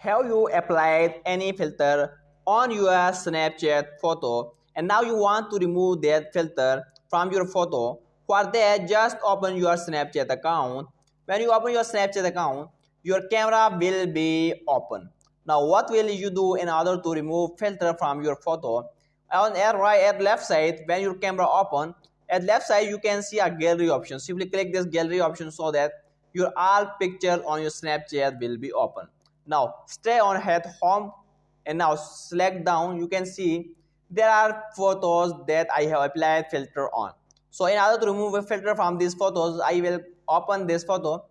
Have you applied any filter on your Snapchat photo and now you want to remove that filter from your photo? For that, just open your Snapchat account. When you open your Snapchat account, your camera will be open. Now what will you do in order to remove filter from your photo? On at left side, when your camera open, at left side you can see a gallery option. Simply click this gallery option so that your all pictures on your Snapchat will be open. Now stay on at home and now select down. You can see there are photos that I have applied filter on. So in order to remove a filter from these photos, I will open this photo.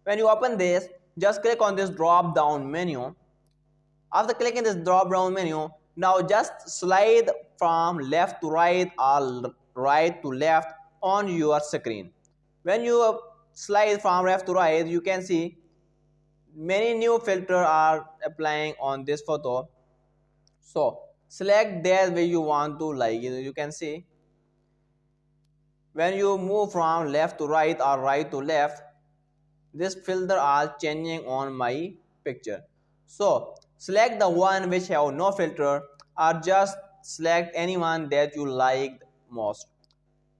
When you open this, just click on this drop down menu. After clicking this drop down menu, now just slide from left to right or right to left on your screen. When you slide from left to right, you can see many new filters are applying on this photo. So select that way you want to, like you can see when you move from left to right or right to left, this filter are changing on my picture. So select the one which have no filter or just select anyone that you liked most.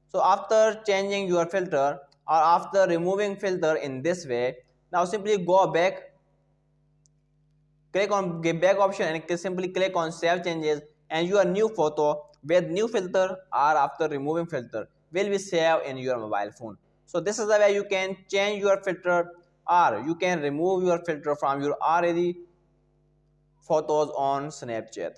So after changing your filter or after removing filter in this way, now simply go back, click on get back option and simply click on save changes, and your new photo with new filter or after removing filter will be saved in your mobile phone. So this is the way you can change your filter or you can remove your filter from your already photos on Snapchat.